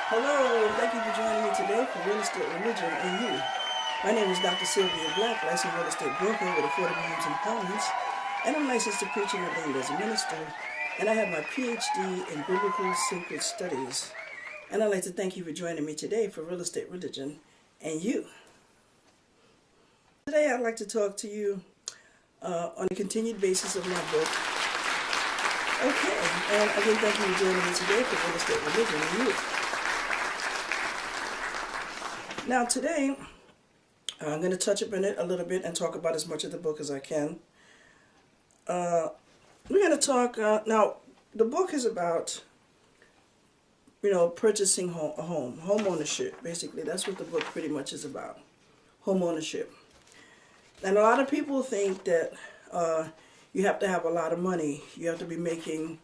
Hello, thank you for joining me today for Real Estate, Religion, and You. My name is Dr. Sylvia Black, licensed real estate broker with affordable homes and apartments, and I'm licensed to preach and ordained as a minister, and I have my PhD in Biblical Sacred Studies. And I'd like to thank you for joining me today for Real Estate, Religion, and You. Today I'd like to talk to you on a continued basis of my book. Okay, and again, thank you for joining me today for Real Estate, Religion, and You. Now today, I'm going to touch up on it a little bit and talk about as much of the book as I can. We're going to talk, now the book is about, purchasing a home ownership, basically. That's what the book pretty much is about, home ownership. And a lot of people think that you have to have a lot of money. You have to be making,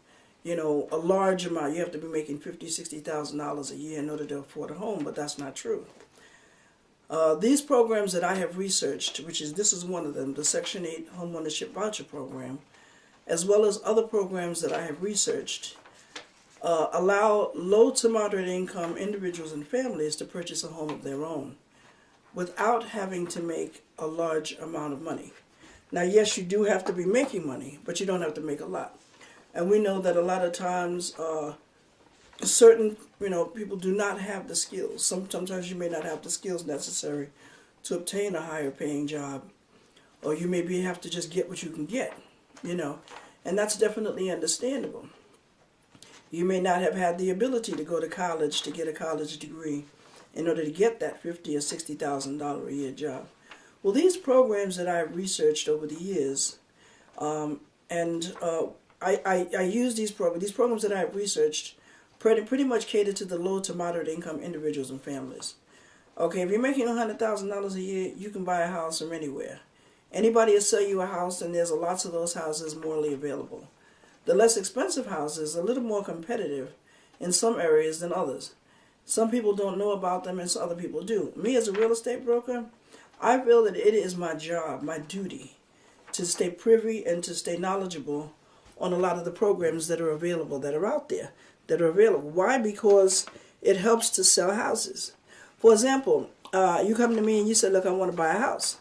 a large amount. You have to be making $50,000, $60,000 a year in order to afford a home, but that's not true. These programs that I have researched, this is one of them, the Section 8 homeownership voucher program, as well as other programs that I have researched, allow low to moderate income individuals and families to purchase a home of their own without having to make a large amount of money. Now, yes, you do have to be making money, but you don't have to make a lot. And we know that a lot of times certain people do not have the skills. Sometimes you may not have the skills necessary to obtain a higher paying job, or you maybe have to just get what you can get, and that's definitely understandable. You may not have had the ability to go to college to get a college degree in order to get that $50,000 or $60,000 a year job. Well, these programs that I've researched over the years, I use these programs that I've researched pretty much cater to the low to moderate income individuals and families. Okay, if you're making $100,000 a year, you can buy a house from anywhere. Anybody will sell you a house, and there's lots of those houses morally available. The less expensive houses are a little more competitive in some areas than others. Some people don't know about them, and some other people do. Me as a real estate broker, I feel that it is my job, my duty, to stay privy and to stay knowledgeable on a lot of the programs that are available, that are out there, that are available. Why? Because it helps to sell houses. For example, you come to me and you say, look, I want to buy a house.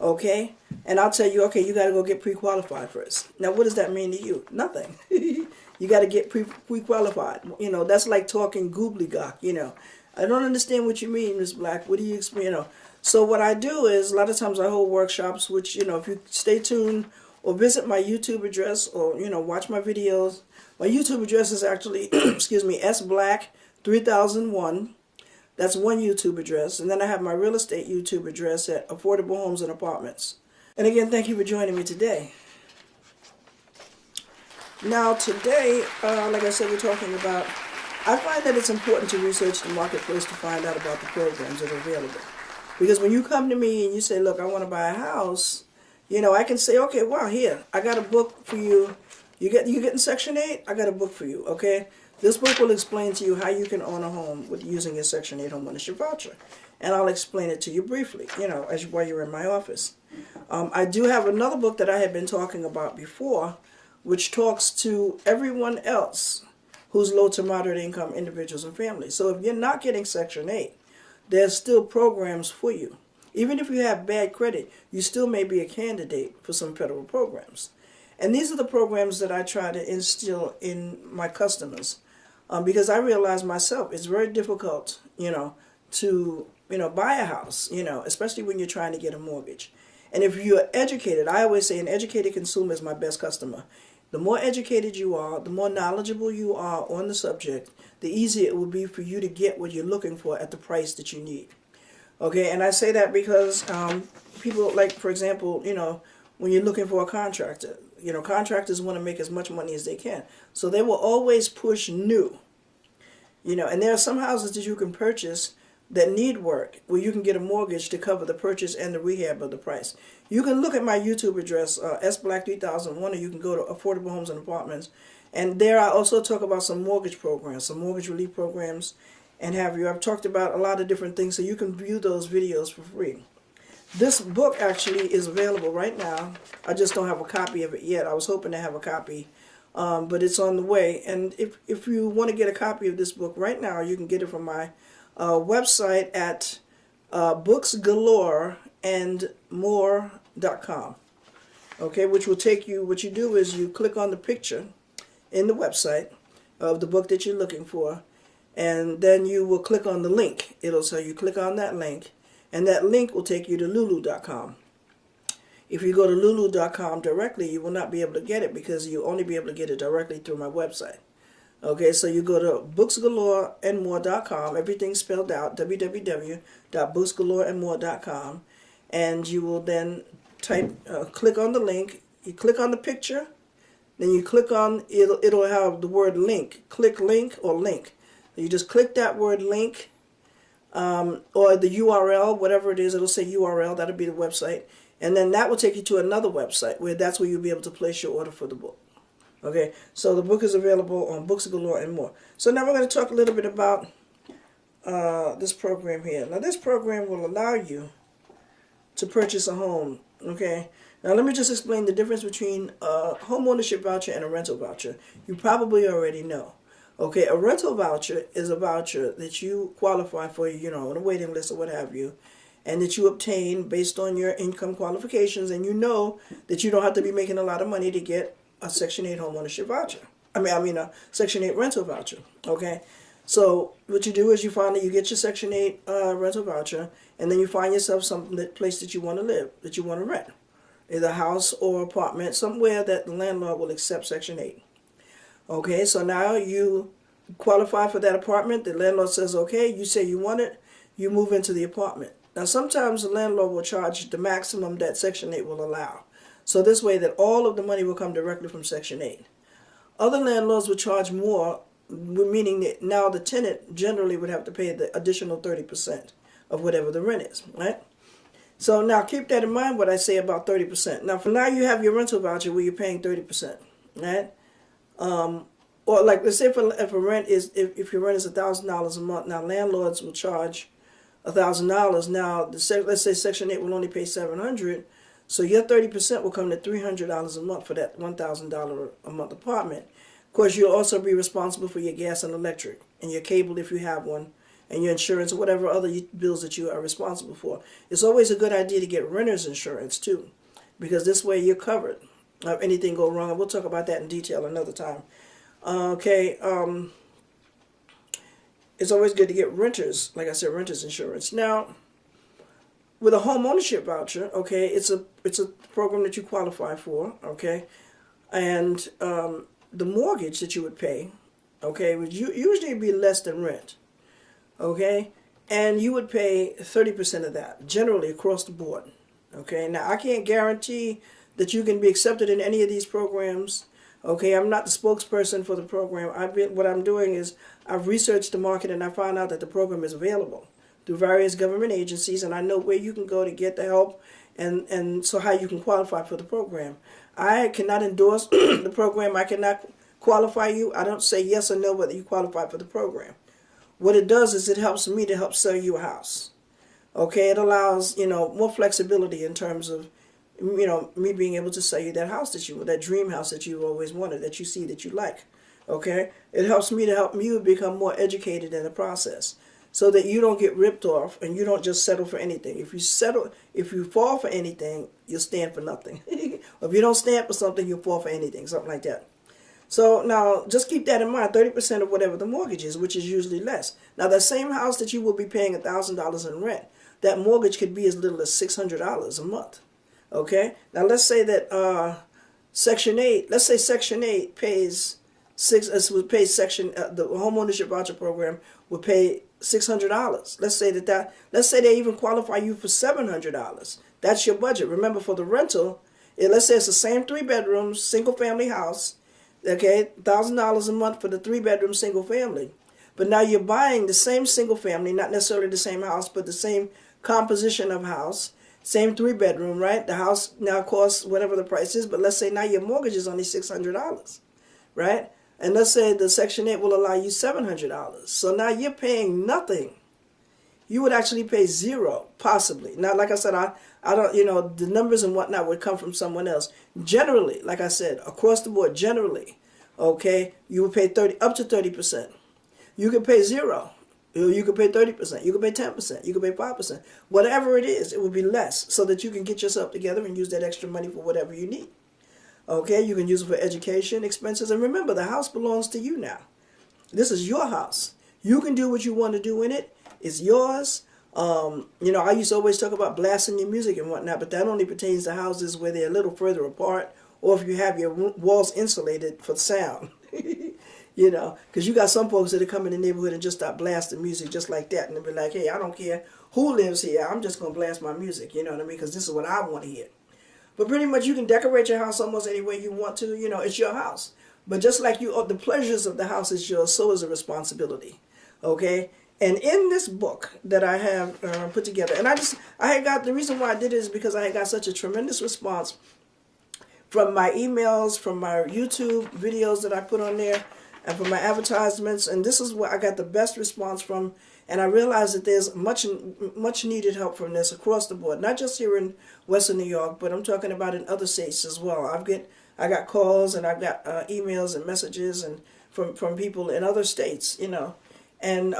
Okay? And I'll tell you, okay, you got to go get pre-qualified first. Now, what does that mean to you? Nothing. You got to get pre-qualified. That's like talking gobbledygook, I don't understand what you mean, Ms. Black. What do you explain? So what I do is, a lot of times I hold workshops, which, if you stay tuned or visit my YouTube address or, watch my videos. My YouTube address is actually, sblack3001. That's one YouTube address. And then I have my real estate YouTube address at Affordable Homes and Apartments. And again, thank you for joining me today. Now today, like I said, we're talking about, I find that it's important to research the marketplace to find out about the programs that are available. Because when you come to me and you say, look, I want to buy a house, I can say, okay, wow, here, I got a book for you. You getting Section 8? I got a book for you, okay? This book will explain to you how you can own a home with using your Section 8 homeownership voucher. And I'll explain it to you briefly, while you're in my office. I do have another book that I had been talking about before, which talks to everyone else who's low to moderate income individuals and families. So if you're not getting Section 8, there's still programs for you. Even if you have bad credit, you still may be a candidate for some federal programs. And these are the programs that I try to instill in my customers, because I realize myself it's very difficult, to buy a house, especially when you're trying to get a mortgage. And if you're educated, I always say an educated consumer is my best customer. The more educated you are, the more knowledgeable you are on the subject, the easier it will be for you to get what you're looking for at the price that you need. Okay, and I say that because people, like, for example, when you're looking for a contractor, contractors want to make as much money as they can. So they will always push new. And there are some houses that you can purchase that need work, where you can get a mortgage to cover the purchase and the rehab of the price. You can look at my YouTube address, sblack3001, or you can go to Affordable Homes and Apartments. And there I also talk about some mortgage programs, some mortgage relief programs, and I've talked about a lot of different things, so you can view those videos for free. This book actually is available right now. I just don't have a copy of it yet. I was hoping to have a copy but it's on the way. And if you want to get a copy of this book right now, you can get it from my website at booksgaloreandmore.com. Okay, which will take you, what you do is you click on the picture in the website of the book that you're looking for, and then you will click on the link. It'll say you click on that link, and that link will take you to lulu.com. If you go to lulu.com directly, you will not be able to get it because you'll only be able to get it directly through my website. Okay, so you go to booksgaloreandmore.com, everything's spelled out, www.booksgaloreandmore.com, and you will then click on the link. You click on the picture, then you click on, it'll have the word link. Click link or link. You just click that word link, or the URL, whatever it is, it'll say URL, that'll be the website. And then that will take you to another website that's where you'll be able to place your order for the book. Okay, so the book is available on Books Galore and More. So now we're going to talk a little bit about this program here. Now this program will allow you to purchase a home. Okay, now let me just explain the difference between a home ownership voucher and a rental voucher. You probably already know. Okay, a rental voucher is a voucher that you qualify for, on a waiting list or what have you, and that you obtain based on your income qualifications, and you know that you don't have to be making a lot of money to get a Section 8 home ownership voucher. I mean a Section 8 rental voucher. Okay, so what you do is you find that you get your Section 8 rental voucher, and then you find yourself place that you want to live, that you want to rent, either a house or apartment, somewhere that the landlord will accept Section 8. Okay, so now you qualify for that apartment. The landlord says, okay, you say you want it, you move into the apartment. Now sometimes the landlord will charge the maximum that Section 8 will allow. So this way that all of the money will come directly from Section 8. Other landlords will charge more, meaning that now the tenant generally would have to pay the additional 30% of whatever the rent is, right? So now keep that in mind what I say about 30%. Now for now you have your rental voucher where you're paying 30%, right? Or like let's say if your rent is $1,000 a month, now landlords will charge $1,000. Now let's say Section 8 will only pay $700. So your 30% will come to $300 a month for that $1,000 a month apartment. Of course, you'll also be responsible for your gas and electric and your cable if you have one, and your insurance or whatever other bills that you are responsible for. It's always a good idea to get renter's insurance too, because this way you're covered if anything go wrong. And we'll talk about that in detail another time. Okay, it's always good to get renter's insurance. Now, with a home ownership voucher, okay, it's a program that you qualify for, okay, and the mortgage that you would pay, okay, would usually be less than rent, okay, and you would pay 30% of that, generally across the board, okay. Now, I can't guarantee that you can be accepted in any of these programs, okay. I'm not the spokesperson for the program. What I'm doing is I've researched the market and I found out that the program is available through various government agencies, and I know where you can go to get the help and so how you can qualify for the program. I cannot endorse the program. I cannot qualify you. I don't say yes or no whether you qualify for the program. What it does is it helps me to help sell you a house. Okay, it allows, more flexibility in terms of, me being able to sell you that house that dream house that you've always wanted, that you see that you like. Okay, it helps me to help you become more educated in the process, so that you don't get ripped off and you don't just settle for anything. If you fall for anything, you'll stand for nothing. Or if you don't stand for something, you'll fall for anything, something like that. So now, just keep that in mind, 30% of whatever the mortgage is, which is usually less. Now, that same house that you will be paying $1,000 in rent, that mortgage could be as little as $600 a month. Okay? Now, let's say that Section 8 pays the home ownership voucher program would pay $600. Let's say they even qualify you for $700. That's your budget. Remember, for the rental, let's say it's the same 3 bedrooms, single family house. Okay, $1,000 a month for the 3 bedroom single family. But now you're buying the same single family, not necessarily the same house, but the same composition of house, same 3 bedroom, right? The house now costs whatever the price is, but let's say now your mortgage is only $600, right? And let's say the Section 8 will allow you $700. So now you're paying nothing. You would actually pay zero, possibly. Now, like I said, I don't, the numbers and whatnot would come from someone else. Generally, like I said, across the board, generally, okay, you would pay up to 30%. You can pay zero. You can pay 30%. You can pay 10%. You can pay 5%. Whatever it is, it would be less so that you can get yourself together and use that extra money for whatever you need. Okay, you can use it for education expenses. And remember, the house belongs to you now. This is your house. You can do what you want to do in it. It's yours. I used to always talk about blasting your music and whatnot, but that only pertains to houses where they're a little further apart, or if you have your walls insulated for sound. Because you got some folks that come in the neighborhood and just start blasting music just like that, and they'll be like, hey, I don't care who lives here, I'm just going to blast my music, you know what I mean, because this is what I want to hear. But pretty much you can decorate your house almost any way you want to, it's your house. But just like the pleasures of the house is yours, so is the responsibility, okay? And in this book that I have put together, and the reason why I did it is because I had got such a tremendous response from my emails, from my YouTube videos that I put on there, and from my advertisements, and this is where I got the best response from, and I realized that there's much needed help from this across the board, not just here in Western New York, but I'm talking about in other states as well. I got calls and I've got emails and messages and from people in other states, and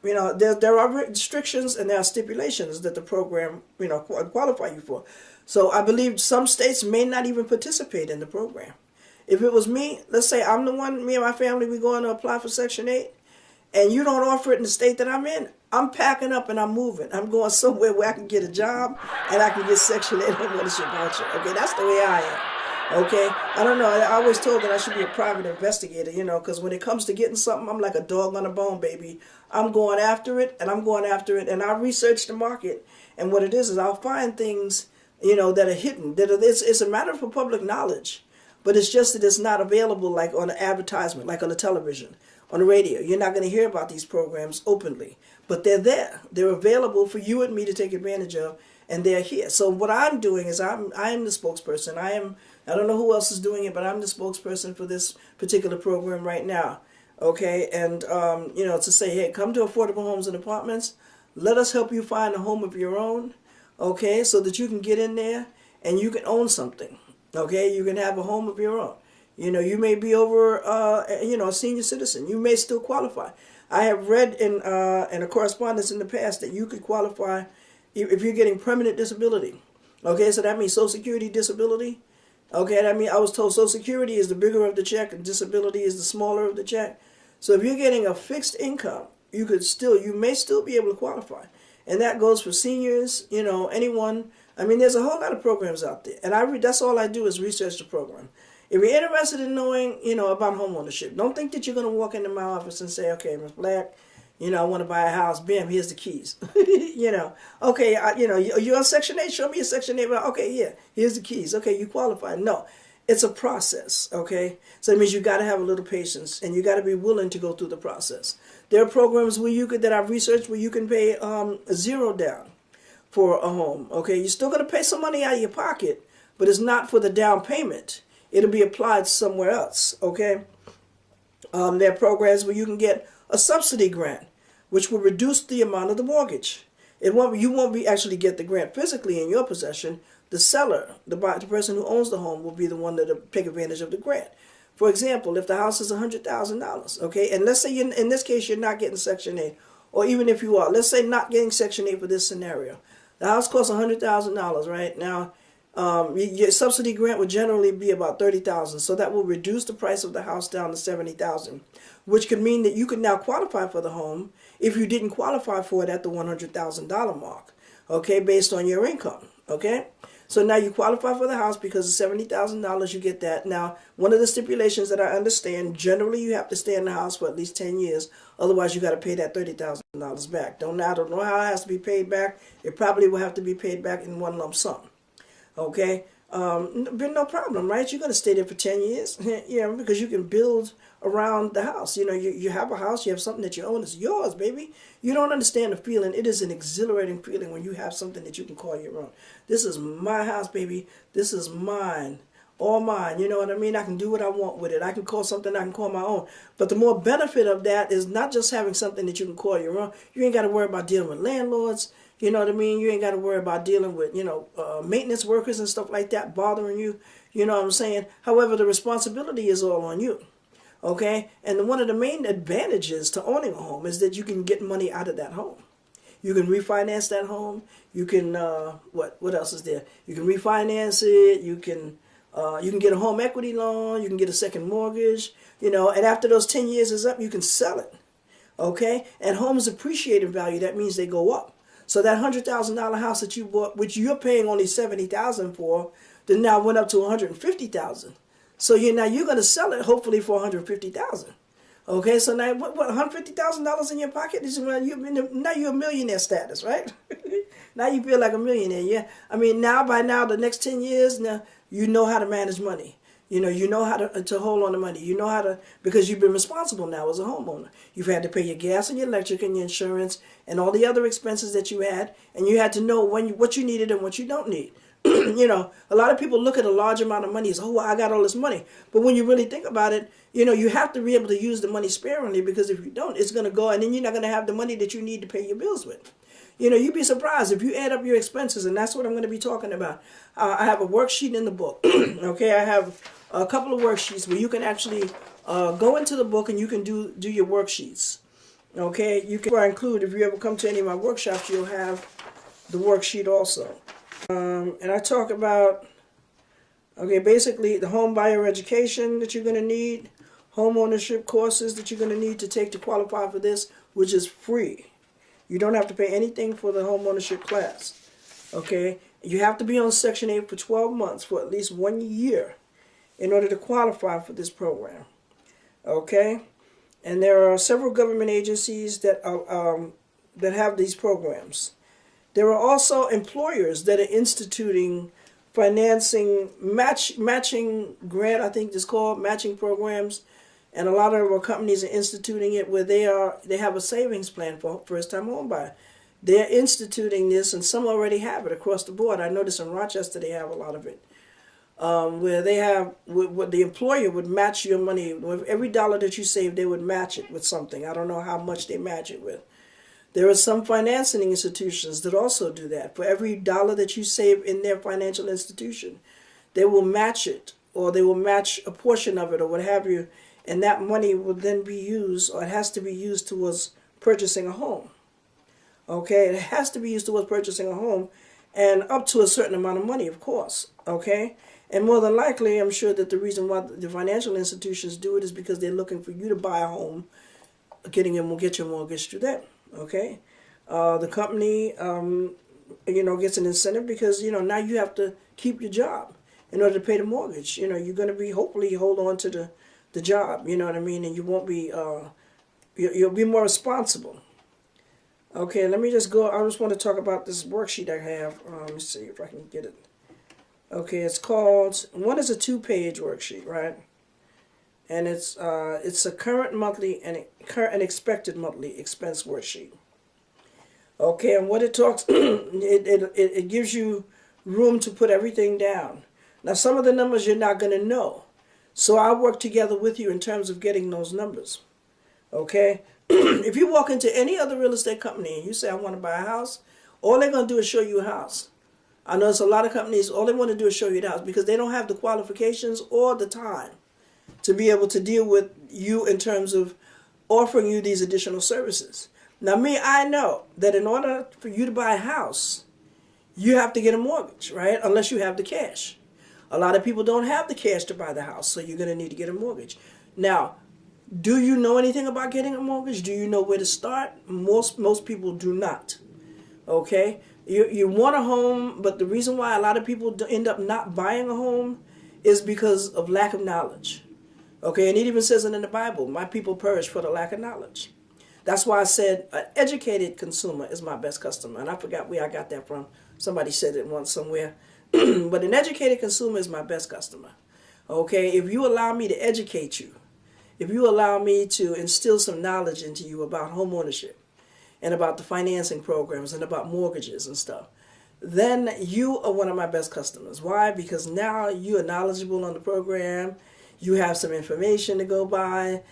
there are restrictions and there are stipulations that the program qualify you for. So I believe some states may not even participate in the program. If it was me, let's say I'm the one, me and my family, we going to apply for Section 8, and you don't offer it in the state that I'm in, I'm packing up and I'm moving. I'm going somewhere where I can get a job and I can get Section 8 homeownership voucher. Okay, that's the way I am. Okay, I don't know. I always told that I should be a private investigator, because when it comes to getting something, I'm like a dog on a bone, baby. I'm going after it, and and I research the market. And what it is I'll find things, that are hidden. It's a matter for public knowledge. But it's just that it's not available like on an advertisement, like on the television, on the radio. You're not going to hear about these programs openly. But they're there. They're available for you and me to take advantage of, and they're here. So what I'm doing is I am the spokesperson. I don't know who else is doing it, but I'm the spokesperson for this particular program right now. Okay? And, to say, hey, come to Affordable Homes and Apartments. Let us help you find a home of your own, okay, so that you can get in there and you can own something. Okay, you can have a home of your own. You may be over, a senior citizen. You may still qualify. I have read in a correspondence in the past that you could qualify if you're getting permanent disability. Okay, so that means Social Security disability. Okay, that means I was told Social Security is the bigger of the check and disability is the smaller of the check. So if you're getting a fixed income, you may still be able to qualify. And that goes for seniors, anyone. I mean, there's a whole lot of programs out there, and that's all I do is research the program. If you're interested in knowing, about homeownership, don't think that you're going to walk into my office and say, okay, Ms. Black, I want to buy a house. Bam, here's the keys. Okay, you're on Section 8. Show me your Section 8. Okay, yeah, here's the keys. Okay, you qualify. No, it's a process, okay? So it means you got to have a little patience, and you got to be willing to go through the process. There are programs that I've researched where you can pay zero down for a home. Okay, you're still going to pay some money out of your pocket, but it's not for the down payment. It'll be applied somewhere else. Okay, there are programs where you can get a subsidy grant, which will reduce the amount of the mortgage. You won't actually get the grant physically in your possession. The seller, the person who owns the home, will be the one that'll take advantage of the grant. For example, if the house is $100,000, okay, and let's say in this case you're not getting Section 8, or even if you are, let's say not getting Section 8 for this scenario. The house costs $100,000, right? Now, your subsidy grant would generally be about $30,000, so that will reduce the price of the house down to $70,000, which could mean that you can now qualify for the home if you didn't qualify for it at the $100,000 mark, okay, based on your income, okay? So now you qualify for the house because of $70,000, you get that. Now, one of the stipulations that I understand, generally you have to stay in the house for at least 10 years. Otherwise, you got to pay that $30,000 back. I don't know how it has to be paid back. It probably will have to be paid back in one lump sum. Okay? But no problem, right? You're going to stay there for 10 years, because you can build around the house. You have a house, you have something that you own, it's yours, baby. You don't understand the feeling. It is an exhilarating feeling when you have something that you can call your own. This is my house, baby. This is mine. All mine. You know what I mean? I can do what I want with it. I can call something I can call my own. But the more benefit of that is not just having something that you can call your own. You ain't got to worry about dealing with landlords. You know what I mean? You ain't got to worry about dealing with, maintenance workers and stuff like that bothering you. You know what I'm saying? However, the responsibility is all on you. Okay, and one of the main advantages to owning a home is that you can get money out of that home. You can refinance that home. You can what else is there? You can refinance it. You can get a home equity loan. You can get a second mortgage. And after those 10 years is up, you can sell it. Okay, and homes appreciate in value. That means they go up. So that $100,000 house that you bought, which you're paying only $70,000 for, then now went up to $150,000. So now you're going to sell it hopefully for $150,000. Okay, so now what $150,000 in your pocket is now you're a millionaire status, right? Now you feel like a millionaire. Yeah, I mean by now the next 10 years now you know how to manage money. You know how to hold on to money. You know how to, because you've been responsible now as a homeowner. You've had to pay your gas and your electric and your insurance and all the other expenses that you had, and you had to know what you needed and what you don't need. A lot of people look at a large amount of money as, oh, well, I got all this money. But when you really think about it, you have to be able to use the money sparingly, because if you don't, it's going to go, and then you're not going to have the money that you need to pay your bills with. You'd be surprised if you add up your expenses, and that's what I'm going to be talking about. I have a worksheet in the book. Okay, I have a couple of worksheets where you can actually go into the book and you can do your worksheets. Okay, you can include, if you ever come to any of my workshops, you'll have the worksheet also. And I talk about, basically the home buyer education that you're going to need, home ownership courses that you're going to need to take to qualify for this, which is free. You don't have to pay anything for the home ownership class. Okay, you have to be on Section 8 for 12 months for at least 1 year in order to qualify for this program. Okay, and there are several government agencies that have these programs. There are also employers that are instituting financing matching grant, I think it's called, matching programs, and a lot of our companies are instituting it where they have a savings plan for first-time home buyer. They're instituting this, and some already have it across the board. I noticed in Rochester they have a lot of it, where they have what the employer would match your money with. Every dollar that you save, they would match it with something. I don't know how much they match it with. There are some financing institutions that also do that. For every dollar that you save in their financial institution, they will match it, or they will match a portion of it, or what have you, and that money will then be used, or it has to be used towards purchasing a home. Okay, it has to be used towards purchasing a home, and up to a certain amount of money, of course. Okay, and more than likely, I'm sure that the reason why the financial institutions do it is because they're looking for you to buy a home, get your mortgage through them. Okay, the company, gets an incentive because, now you have to keep your job in order to pay the mortgage. You're going to be, hopefully, hold on to the job, you know what I mean, and you won't be, you'll be more responsible. Okay, let me just go, I just want to talk about this worksheet I have. Let me see if I can get it. Okay, it's called, one is a 2-page worksheet, right? And it's a current monthly and expected monthly expense worksheet. Okay, and what it talks, it gives you room to put everything down. Now, some of the numbers you're not going to know, so I'll work together with you in terms of getting those numbers. Okay, if you walk into any other real estate company and you say, I want to buy a house, all they're going to do is show you a house. I know there's a lot of companies, all they want to do is show you the house because they don't have the qualifications or the time to be able to deal with you in terms of offering you these additional services. Now, I know that in order for you to buy a house, you have to get a mortgage, right? Unless you have the cash. A lot of people don't have the cash to buy the house, so you're going to need to get a mortgage. Now, do you know anything about getting a mortgage? Do you know where to start? Most people do not. Okay? You want a home, but the reason why a lot of people end up not buying a home is because of lack of knowledge. Okay, and it even says it in the Bible, my people perish for the lack of knowledge. That's why I said an educated consumer is my best customer. And I forgot where I got that from. Somebody said it once somewhere. But an educated consumer is my best customer. Okay, if you allow me to educate you, if you allow me to instill some knowledge into you about home ownership and about the financing programs and about mortgages and stuff, then you are one of my best customers. Why? Because now you are knowledgeable on the program. You have some information to go by,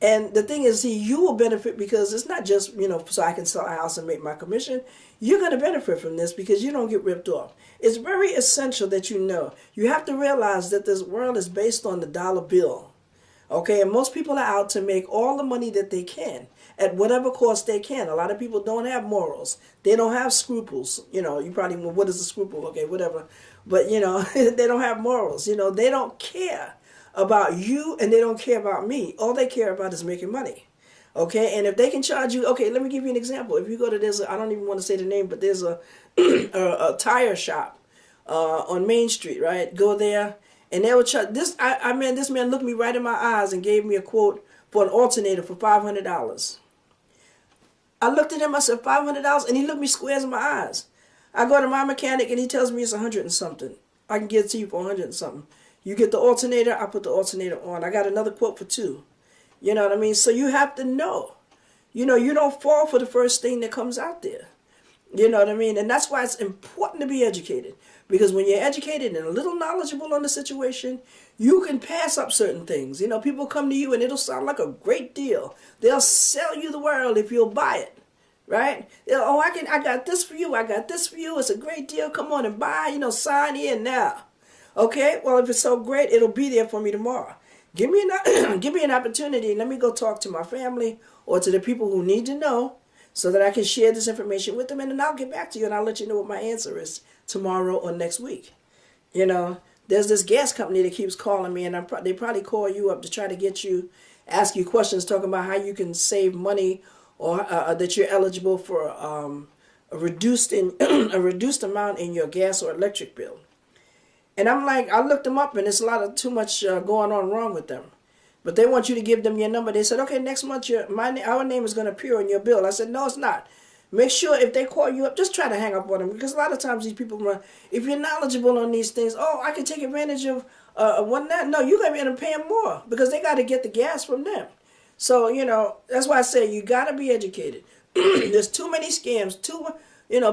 And the thing is, you will benefit because it's not just, so I can sell a house and make my commission. You're going to benefit from this because you don't get ripped off. It's very essential that you know. You have to realize that this world is based on the dollar bill. Okay, and most people are out to make all the money that they can at whatever cost they can. A lot of people don't have morals. They don't have scruples. You know, you probably, well, what is a scruple? Okay, whatever. But, you know, they don't have morals. You know, they don't care about you and they don't care about me. All they care about is making money. Okay, and if they can charge you, okay, let me give you an example. If you go to I don't even want to say the name, but there's a a tire shop on Main Street, right? Go there, and they will charge this. I mean, this man looked me right in my eyes and gave me a quote for an alternator for $500. I looked at him. I said $500, and he looked me squares in my eyes. I go to my mechanic, and he tells me it's 100 and something. I can get it to you for 100 and something. You get the alternator, I put the alternator on. I got another quote for 2. You know what I mean? So you have to know. You know, you don't fall for the first thing that comes out there. You know what I mean? And that's why it's important to be educated. Because when you're educated and a little knowledgeable on the situation, you can pass up certain things. You know, people come to you and it'll sound like a great deal. They'll sell you the world if you'll buy it. Right? Oh, I got this for you. I got this for you. It's a great deal. Come on and buy. You know, sign in now. Okay? Well, if it's so great, it'll be there for me tomorrow. Give me an opportunity. Let me go talk to my family or to the people who need to know so that I can share this information with them, and then I'll get back to you and I'll let you know what my answer is tomorrow or next week. You know, there's this gas company that keeps calling me, and they probably call you up to try to get you, ask you questions talking about how you can save money or that you're eligible for a reduced amount in your gas or electric bill. And I'm like, I looked them up, and it's too much going on wrong with them. But they want you to give them your number. They said, okay, next month our name is going to appear on your bill. I said, no, it's not. Make sure if they call you up, just try to hang up on them. Because a lot of times these people run, if you're knowledgeable on these things, oh, I can take advantage of one that. No, you're going to end up paying more because they got to get the gas from them. So, you know, that's why I say you got to be educated. There's too many scams.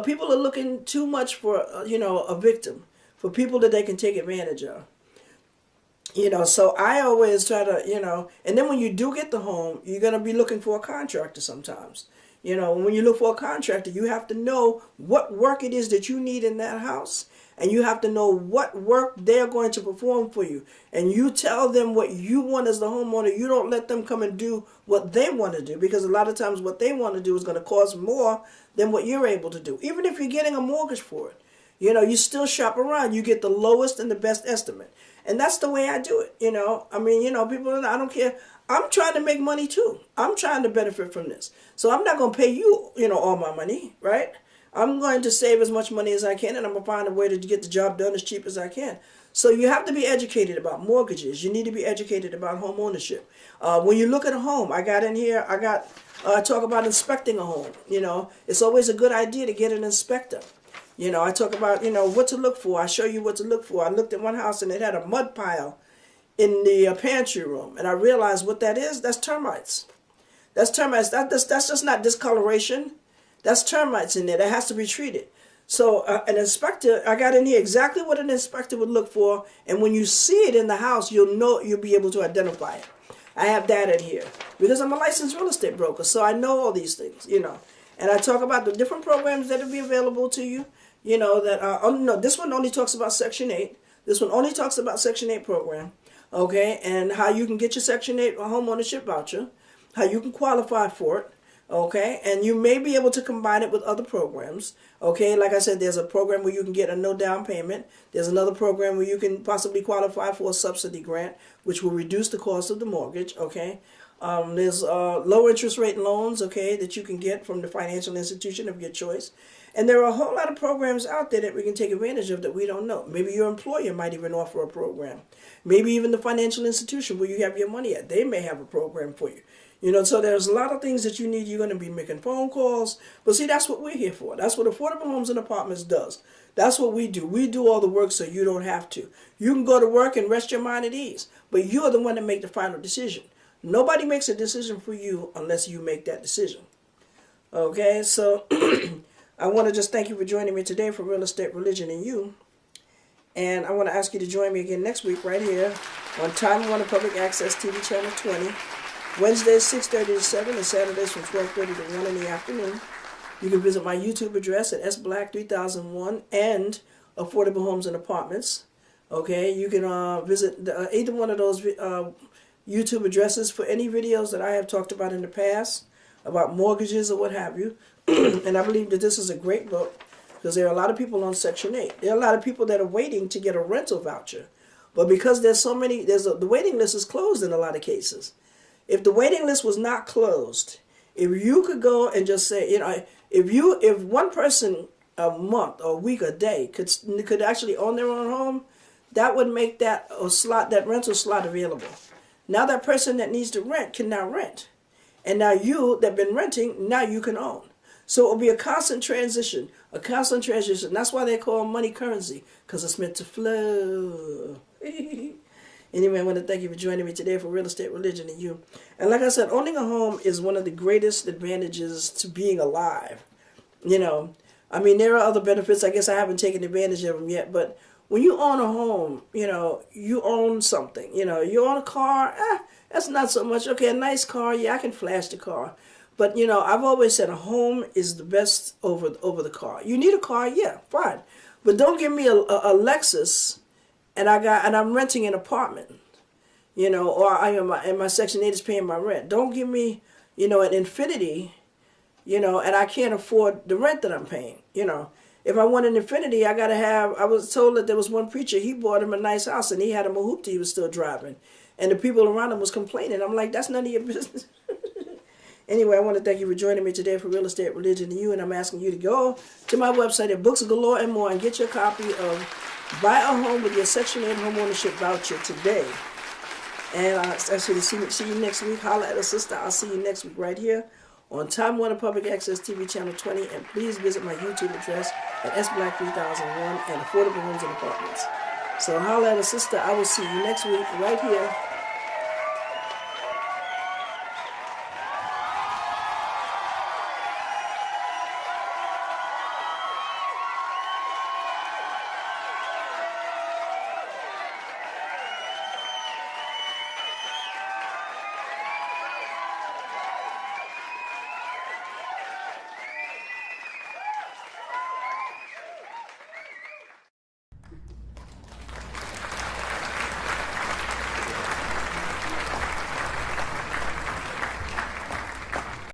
People are looking too much for, a victim. For people that they can take advantage of. You know, so I always try to, and then when you do get the home, you're going to be looking for a contractor sometimes. You know, when you look for a contractor, you have to know what work it is that you need in that house. And you have to know what work they're going to perform for you. And you tell them what you want as the homeowner. You don't let them come and do what they want to do. Because a lot of times what they want to do is going to cost more than what you're able to do. Even if you're getting a mortgage for it. You know, you still shop around. You get the lowest and the best estimate. And that's the way I do it, you know. I mean, people, I don't care. I'm trying to make money too. I'm trying to benefit from this. So I'm not going to pay you, all my money, right? I'm going to save as much money as I can, and I'm going to find a way to get the job done as cheap as I can. So you have to be educated about mortgages. You need to be educated about home ownership. When you look at a home, I got in here, I talk about inspecting a home. It's always a good idea to get an inspector. I talk about, what to look for. I show you what to look for. I looked at one house and it had a mud pile in the pantry room. And I realized what that is. That's termites. That's termites. That's just not discoloration. That's termites in there. That has to be treated. So an inspector, I got in here exactly what an inspector would look for. And when you see it in the house, you'll be able to identify it. I have that in here because I'm a licensed real estate broker. So I know all these things, And I talk about the different programs that will be available to you. This one only talks about Section 8. This one only talks about Section 8 program, okay, and how you can get your Section 8 homeownership voucher, how you can qualify for it, okay, and you may be able to combine it with other programs, okay. Like I said, there's a program where you can get a no down payment. There's another program where you can possibly qualify for a subsidy grant, which will reduce the cost of the mortgage, okay. There's low interest rate loans, okay, that you can get from the financial institution of your choice. And there are a whole lot of programs out there that we can take advantage of that we don't know. Maybe your employer might even offer a program. Maybe even the financial institution where you have your money at, they may have a program for you. So there's a lot of things that you need. You're going to be making phone calls. But see, that's what we're here for. That's what Affordable Homes and Apartments does. That's what we do. We do all the work so you don't have to. You can go to work and rest your mind at ease. But you're the one that make the final decision. Nobody makes a decision for you unless you make that decision. Okay, so I want to just thank you for joining me today for Real Estate, Religion, and You. And I want to ask you to join me again next week right here on Time Warner Public Access TV Channel 20. Wednesdays 6:30 to 7 and Saturdays from 12:30 to 1 in the afternoon. You can visit my YouTube address at sblack3001 and Affordable Homes and Apartments. Okay, you can visit either one of those YouTube addresses for any videos that I have talked about in the past about mortgages or what have you. And I believe that this is a great book because there are a lot of people on Section 8. There are a lot of people that are waiting to get a rental voucher. But because there's so many, the waiting list is closed in a lot of cases. If the waiting list was not closed, if you could go and just say, if one person a month or a week or a day could actually own their own home, that would make that rental slot available. Now that person that needs to rent can now rent. And now you that been renting, now you can own. So it will be a constant transition, That's why they call money currency, because it's meant to flow. Anyway, I want to thank you for joining me today for Real Estate, Religion, and You. And like I said, owning a home is one of the greatest advantages to being alive. I mean, there are other benefits. I guess I haven't taken advantage of them yet. But when you own a home, you own something. You own a car, that's not so much. Okay, a nice car, yeah, I can flash the car. But, I've always said a home is the best over the car. You need a car, yeah, fine. But don't give me a Lexus and I'm renting an apartment, or and my Section 8 is paying my rent. Don't give me, an Infiniti, and I can't afford the rent that I'm paying, If I want an Infiniti, I was told that there was one preacher, he bought him a nice house and he had a Mahoopty he was still driving. And the people around him was complaining. I'm like, that's none of your business. Anyway, I want to thank you for joining me today for Real Estate, Religion, and You. And I'm asking you to go to my website at Books Galore and More and get your copy of Buy a Home with Your Section 8 Homeownership Voucher today. And I'll actually see you next week. Holla at a sister. I'll see you next week right here on Time Warner Public Access TV Channel 20. And please visit my YouTube address at SBlack 3001 and Affordable Homes and Apartments. So holla at a sister. I will see you next week right here